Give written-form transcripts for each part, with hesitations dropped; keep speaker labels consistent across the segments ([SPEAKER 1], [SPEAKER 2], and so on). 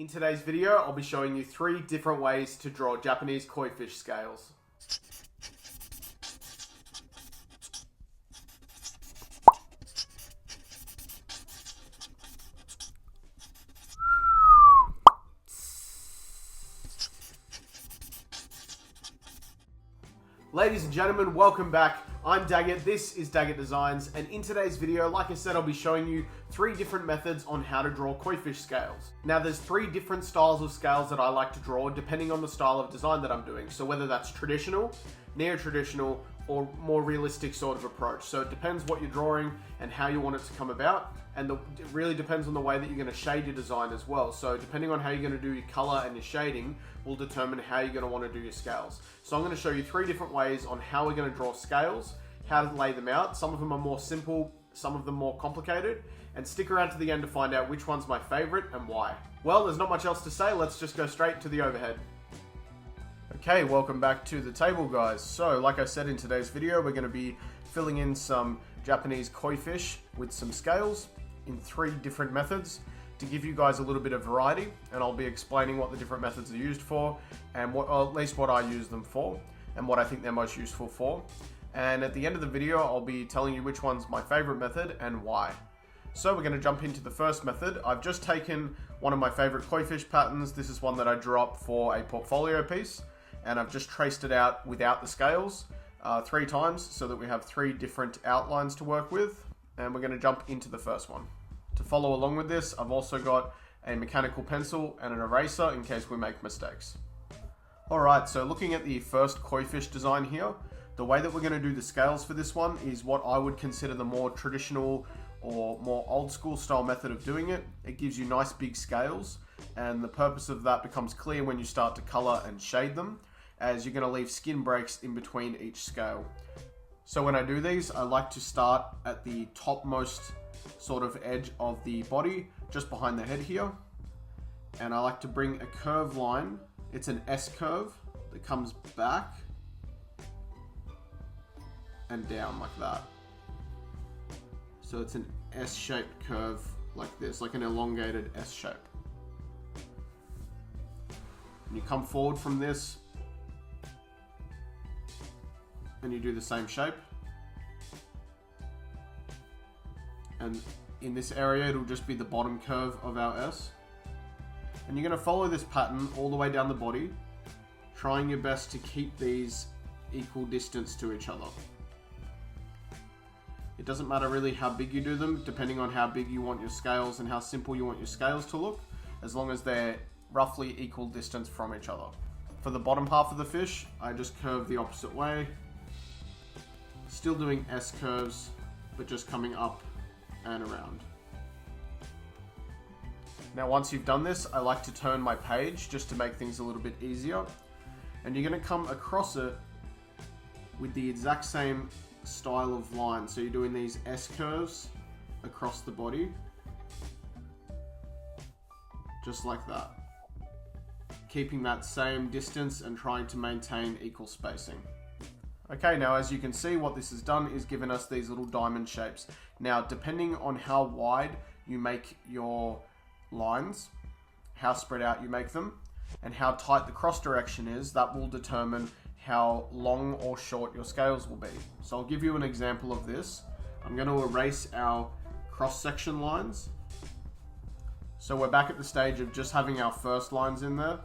[SPEAKER 1] In today's video, I'll be showing you 3 different ways to draw Japanese koi fish scales. Ladies and gentlemen, welcome back. I'm Daggett, this is Daggett Designs, and in today's video, like I said, I'll be showing you 3 different methods on how to draw koi fish scales. Now there's 3 different styles of scales that I like to draw depending on the style of design that I'm doing. So whether that's traditional, neo-traditional, or more realistic sort of approach. So it depends what you're drawing and how you want it to come about, and it really depends on the way that you're going to shade your design as well. So depending on how you're going to do your color and your shading will determine how you're going to want to do your scales. So I'm going to show you 3 different ways on how we're going to draw scales, how to lay them out. Some of them are more simple, some of them more complicated, and stick around to the end to find out which one's my favorite and why. Well, there's not much else to say, let's just go straight to the overhead. Okay, welcome back to the table, guys. So, like I said in today's video, we're going to be filling in some Japanese koi fish with some scales in 3 different methods to give you guys a little bit of variety, and I'll be explaining what the different methods are used for, and what, or at least what I use them for, and what I think they're most useful for. And at the end of the video, I'll be telling you which one's my favorite method and why. So we're going to jump into the first method. I've just taken one of my favorite koi fish patterns. This is one that I drew up for a portfolio piece, and I've just traced it out without the scales 3 times so that we have 3 different outlines to work with, and we're going to jump into the first one. To follow along with this, I've also got a mechanical pencil and an eraser in case we make mistakes. Alright, so looking at the first koi fish design here, the way that we're going to do the scales for this one is what I would consider the more traditional or more old school style method of doing it. It gives you nice big scales, and the purpose of that becomes clear when you start to color and shade them, as you're going to leave skin breaks in between each scale. So when I do these, I like to start at the topmost sort of edge of the body, just behind the head here, and I like to bring a curved line. It's an S curve that comes back and down like that. So it's an S-shaped curve like this, like an elongated S shape. And you come forward from this and you do the same shape. And in this area, it'll just be the bottom curve of our S. And you're going to follow this pattern all the way down the body, trying your best to keep these equal distance to each other. It doesn't matter really how big you do them, depending on how big you want your scales and how simple you want your scales to look, as long as they're roughly equal distance from each other. For the bottom half of the fish, I just curve the opposite way, still doing S curves, but just coming up and around. Now once you've done this, I like to turn my page just to make things a little bit easier, and you're going to come across it with the exact same style of line. So you're doing these S curves across the body, just like that, keeping that same distance and trying to maintain equal spacing. Okay, now as you can see, what this has done is given us these little diamond shapes. Now depending on how wide you make your lines, how spread out you make them, and how tight the cross direction is, that will determine how long or short your scales will be. So I'll give you an example of this. I'm going to erase our cross-section lines. So we're back at the stage of just having our first lines in there.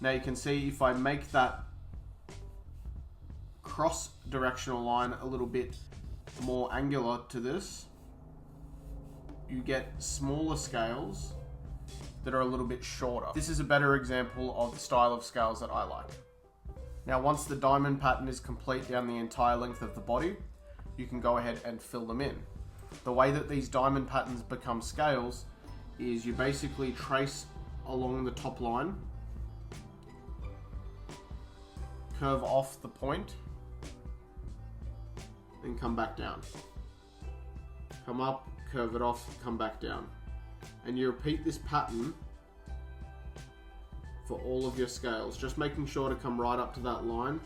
[SPEAKER 1] Now you can see if I make that cross-directional line a little bit more angular to this, you get smaller scales that are a little bit shorter. This is a better example of the style of scales that I like. Now once the diamond pattern is complete down the entire length of the body, you can go ahead and fill them in. The way that these diamond patterns become scales is you basically trace along the top line, curve off the point, and come back down. Come up, curve it off, come back down. And you repeat this pattern for all of your scales, just making sure to come right up to that line.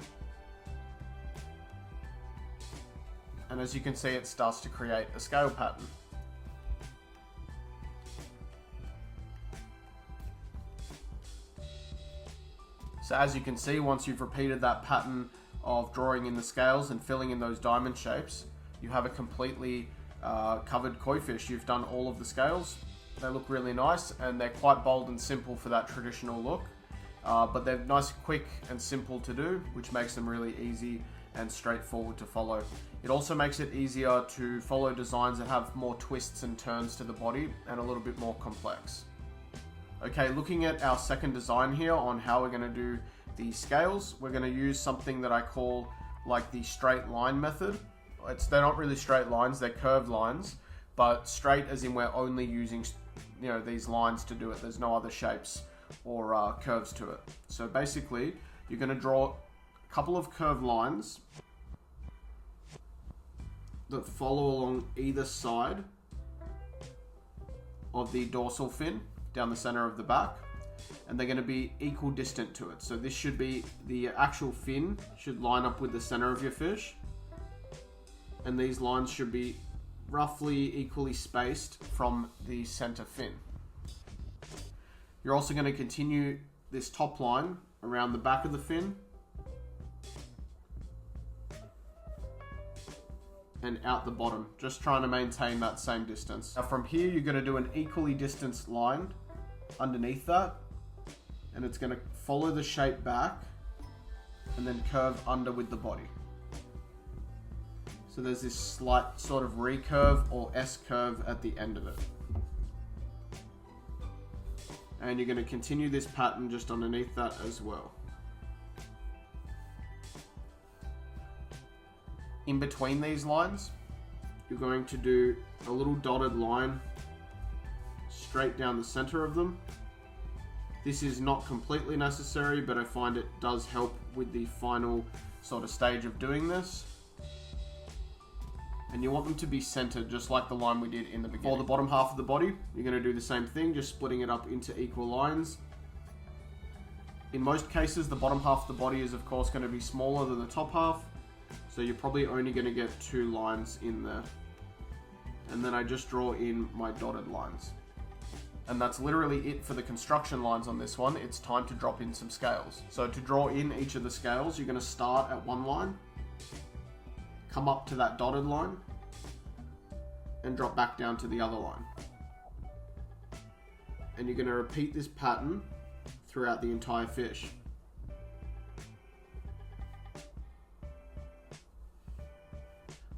[SPEAKER 1] And as you can see, it starts to create a scale pattern. So as you can see, once you've repeated that pattern of drawing in the scales and filling in those diamond shapes, you have a completely covered koi fish. You've done all of the scales. They look really nice, and they're quite bold and simple for that traditional look. But they're nice, quick, and simple to do, which makes them really easy and straightforward to follow. It also makes it easier to follow designs that have more twists and turns to the body and a little bit more complex. Okay, looking at our second design here on how we're going to do the scales, we're going to use something that I call like the straight line method. They're not really straight lines, they're curved lines, but straight as in we're only using, you know, these lines to do it. There's no other shapes or curves to it. So basically, you're going to draw a couple of curved lines that follow along either side of the dorsal fin down the center of the back, and they're going to be equal distant to it. So this should be, the actual fin should line up with the center of your fish, and these lines should be roughly equally spaced from the center fin. You're also going to continue this top line around the back of the fin and out the bottom, just trying to maintain that same distance. Now from here, you're going to do an equally distanced line underneath that, and it's going to follow the shape back and then curve under with the body. So there's this slight sort of recurve or S-curve at the end of it. And you're going to continue this pattern just underneath that as well. In between these lines, you're going to do a little dotted line straight down the center of them. This is not completely necessary, but I find it does help with the final sort of stage of doing this. And you want them to be centered, just like the line we did in the beginning. For the bottom half of the body, you're going to do the same thing, just splitting it up into equal lines. In most cases, the bottom half of the body is of course going to be smaller than the top half, so you're probably only going to get 2 lines in there. And then I just draw in my dotted lines. And that's literally it for the construction lines on this one. It's time to drop in some scales. So to draw in each of the scales, you're going to start at one line, come up to that dotted line, and drop back down to the other line. And you're going to repeat this pattern throughout the entire fish.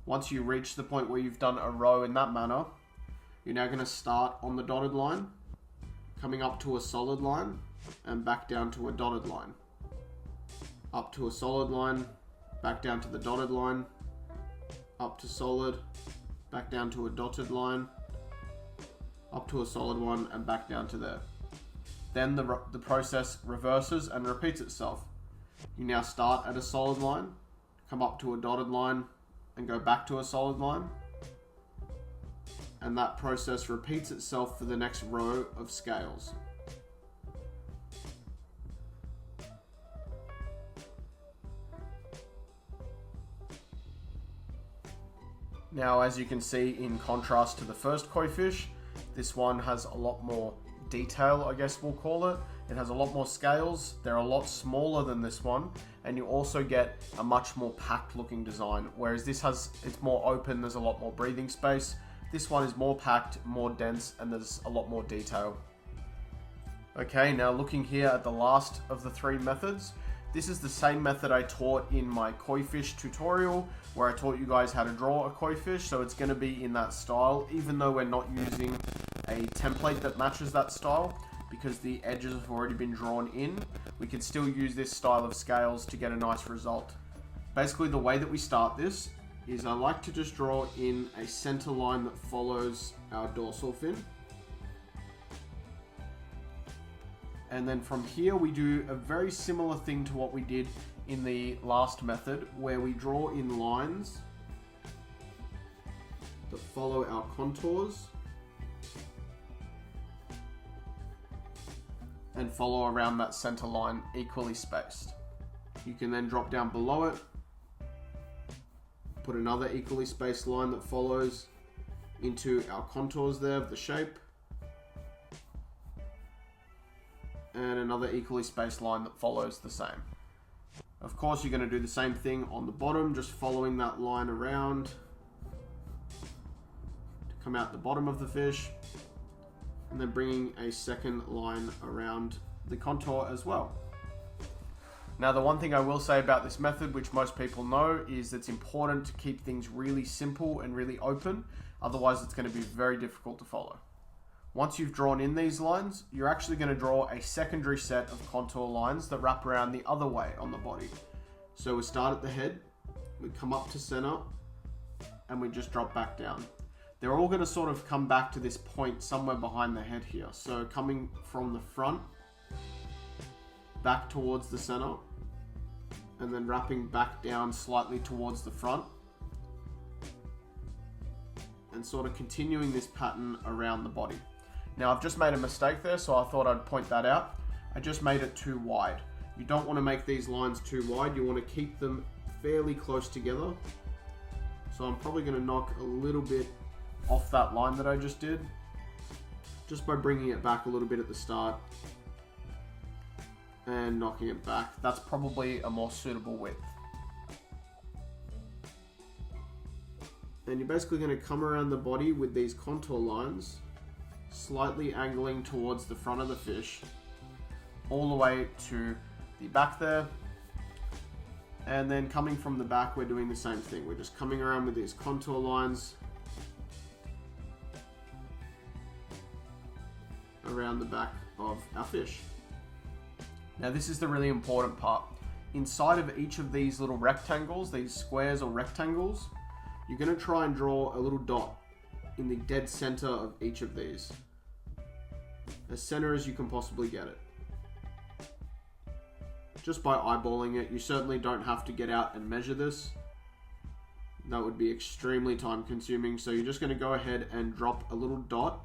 [SPEAKER 1] Once you reach the point where you've done a row in that manner, you're now going to start on the dotted line, coming up to a solid line, and back down to a dotted line. Up to a solid line, back down to the dotted line, up to solid, back down to a dotted line, up to a solid one, and back down to there. Then the process reverses and repeats itself. You now start at a solid line, come up to a dotted line, and go back to a solid line. And that process repeats itself for the next row of scales. Now, as you can see, in contrast to the first koi fish, this one has a lot more detail, I guess we'll call it. It has a lot more scales. They're a lot smaller than this one, and you also get a much more packed looking design, whereas this it's more open, there's a lot more breathing space. This one is more packed, more dense, and there's a lot more detail. Okay, now looking here at the last of the 3 methods, this is the same method I taught in my koi fish tutorial, where I taught you guys how to draw a koi fish, so it's going to be in that style, even though we're not using a template that matches that style, because the edges have already been drawn in. We can still use this style of scales to get a nice result. Basically, the way that we start this is I like to just draw in a center line that follows our dorsal fin. And then from here we do a very similar thing to what we did in the last method, where we draw in lines that follow our contours and follow around that center line equally spaced. You can then drop down below it, put another equally spaced line that follows into our contours there of the shape. and another equally spaced line that follows the same. Of course, you're going to do the same thing on the bottom, just following that line around to come out the bottom of the fish, and then bringing a second line around the contour as well. Now, the one thing I will say about this method, which most people know, is it's important to keep things really simple and really open. Otherwise, it's going to be very difficult to follow. Once you've drawn in these lines, you're actually going to draw a secondary set of contour lines that wrap around the other way on the body. So we start at the head, we come up to center, and we just drop back down. They're all going to sort of come back to this point somewhere behind the head here. So coming from the front, back towards the center, and then wrapping back down slightly towards the front, and sort of continuing this pattern around the body. Now, I've just made a mistake there, so I thought I'd point that out. I just made it too wide. You don't want to make these lines too wide. You want to keep them fairly close together. So I'm probably going to knock a little bit off that line that I just did, just by bringing it back a little bit at the start and knocking it back. That's probably a more suitable width. And you're basically going to come around the body with these contour lines, slightly angling towards the front of the fish, all the way to the back there. And then coming from the back, we're doing the same thing. We're just coming around with these contour lines around the back of our fish. Now, this is the really important part. Inside of each of these little rectangles, these squares or rectangles, you're going to try and draw a little dot in the dead center of each of these. As center as you can possibly get it. Just by eyeballing it. You certainly don't have to get out and measure this. That would be extremely time consuming. So you're just going to go ahead and drop a little dot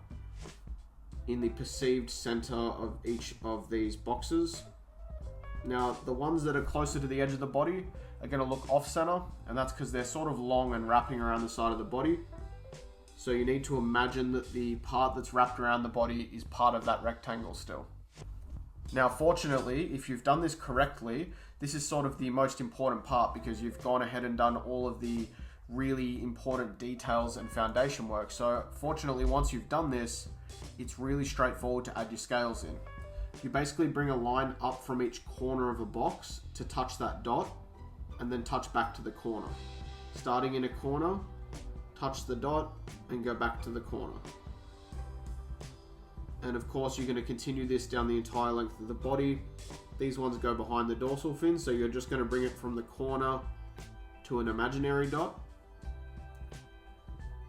[SPEAKER 1] in the perceived center of each of these boxes. Now, the ones that are closer to the edge of the body are going to look off center, and that's because they're sort of long and wrapping around the side of the body. So you need to imagine that the part that's wrapped around the body is part of that rectangle still. Now, fortunately, if you've done this correctly, this is sort of the most important part, because you've gone ahead and done all of the really important details and foundation work. So fortunately, once you've done this, it's really straightforward to add your scales in. You basically bring a line up from each corner of a box to touch that dot, and then touch back to the corner. Starting in a corner, touch the dot, and go back to the corner. And of course, you're going to continue this down the entire length of the body. These ones go behind the dorsal fin, so you're just going to bring it from the corner to an imaginary dot.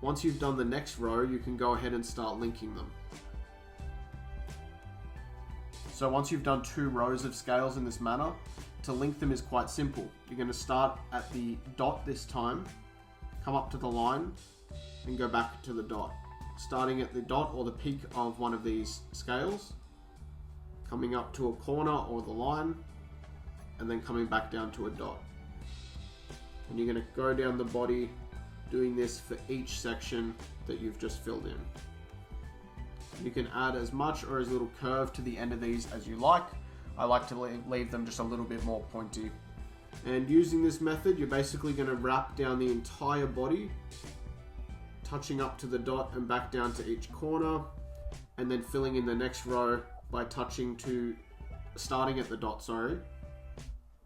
[SPEAKER 1] Once you've done the next row, you can go ahead and start linking them. So once you've done 2 rows of scales in this manner, to link them is quite simple. You're going to start at the dot this time, come up to the line, and go back to the dot. Starting at the dot or the peak of one of these scales, coming up to a corner or the line, and then coming back down to a dot. And you're going to go down the body doing this for each section that you've just filled in. You can add as much or as little curve to the end of these as you like. I like to leave them just a little bit more pointy. And using this method, you're basically going to wrap down the entire body, touching up to the dot and back down to each corner, and then filling in the next row by starting at the dot,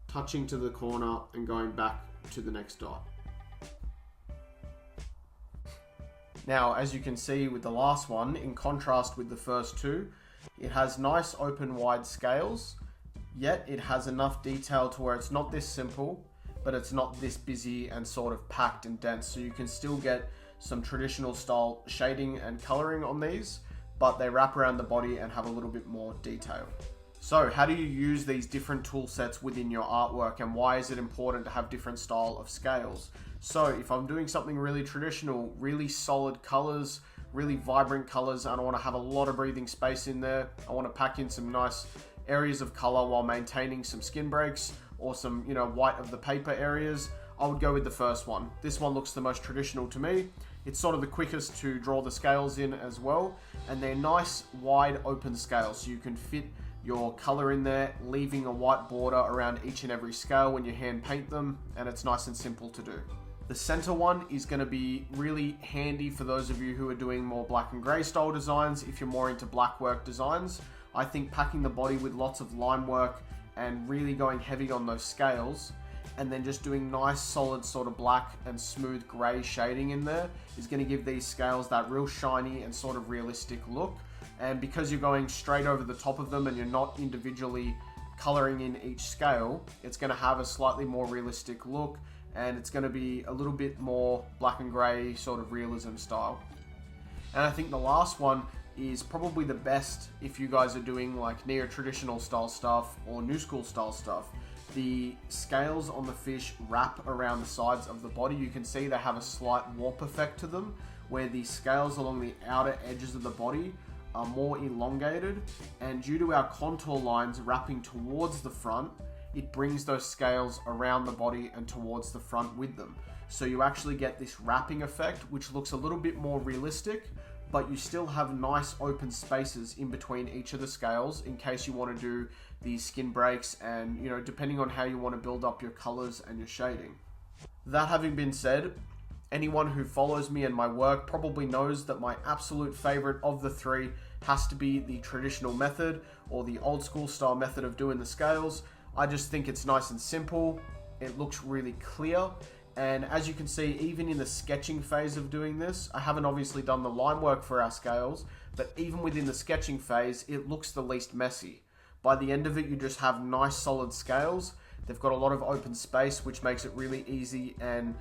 [SPEAKER 1] touching to the corner and going back to the next dot. Now, as you can see with the last one, in contrast with the first 2, it has nice open wide scales, yet it has enough detail to where it's not this simple, but it's not this busy and sort of packed and dense. So you can still get some traditional style shading and coloring on these, but they wrap around the body and have a little bit more detail. So how do you use these different tool sets within your artwork, and why is it important to have different style of scales? So if I'm doing something really traditional, really solid colors, really vibrant colors, and I want to have a lot of breathing space in there, I want to pack in some nice areas of color while maintaining some skin breaks or some, white of the paper areas, I would go with the first one. This one looks the most traditional to me. It's sort of the quickest to draw the scales in as well, and they're nice wide open scales, so you can fit your color in there, leaving a white border around each and every scale when you hand paint them, and it's nice and simple to do. The center one is going to be really handy for those of you who are doing more black and gray style designs. If you're more into black work designs, I think packing the body with lots of line work and really going heavy on those scales, and then just doing nice solid sort of black and smooth gray shading in there is going to give these scales that real shiny and sort of realistic look. And because you're going straight over the top of them and you're not individually coloring in each scale, it's going to have a slightly more realistic look, and it's going to be a little bit more black and gray sort of realism style. And I think the last one is probably the best if you guys are doing like neo-traditional style stuff or new school style stuff. The scales on the fish wrap around the sides of the body. You can see they have a slight warp effect to them, where the scales along the outer edges of the body are more elongated, and due to our contour lines wrapping towards the front, it brings those scales around the body and towards the front with them. So you actually get this wrapping effect, which looks a little bit more realistic, but you still have nice open spaces in between each of the scales in case you want to do these skin breaks and, you know, depending on how you want to build up your colors and your shading. That having been said, anyone who follows me and my work probably knows that my absolute favorite of the three has to be the traditional method or the old school style method of doing the scales. I just think it's nice and simple. It looks really clear. And as you can see, even in the sketching phase of doing this, I haven't obviously done the line work for our scales, but even within the sketching phase, it looks the least messy. By the end of it, you just have nice solid scales. They've got a lot of open space, which makes it really easy and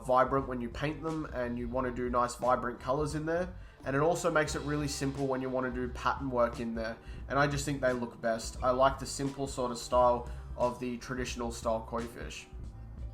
[SPEAKER 1] vibrant when you paint them and you want to do nice vibrant colors in there. And it also makes it really simple when you want to do pattern work in there. And I just think they look best. I like the simple sort of style of the traditional style koi fish.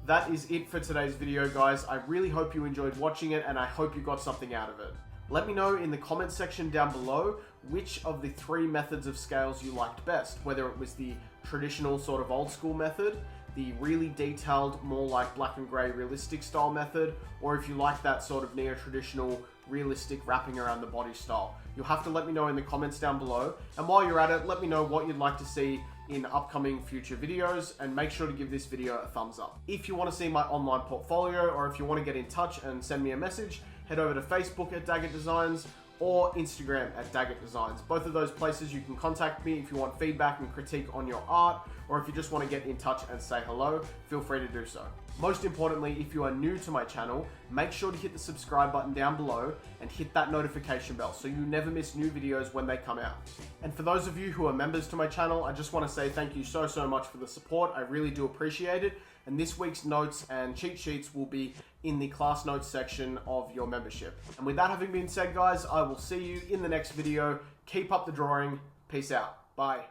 [SPEAKER 1] That is it for today's video, guys. I really hope you enjoyed watching it, and I hope you got something out of it. Let me know in the comment section down below which of the three methods of scales you liked best, whether it was the traditional sort of old school method, the really detailed, more like black and gray realistic style method, or if you like that sort of neo-traditional realistic wrapping around the body style. You'll have to let me know in the comments down below, and while you're at it, let me know what you'd like to see in upcoming future videos, and make sure to give this video a thumbs up. If you want to see my online portfolio, or if you want to get in touch and send me a message, head over to Facebook at Daggett Designs or Instagram at Daggett Designs. Both of those places you can contact me if you want feedback and critique on your art, or if you just want to get in touch and say hello, feel free to do so. Most importantly, if you are new to my channel, make sure to hit the subscribe button down below and hit that notification bell so you never miss new videos when they come out. And for those of you who are members to my channel, I just want to say thank you so much for the support. I really do appreciate it. And this week's notes and cheat sheets will be in the class notes section of your membership. And with that having been said, guys, I will see you in the next video. Keep up the drawing. Peace out. Bye.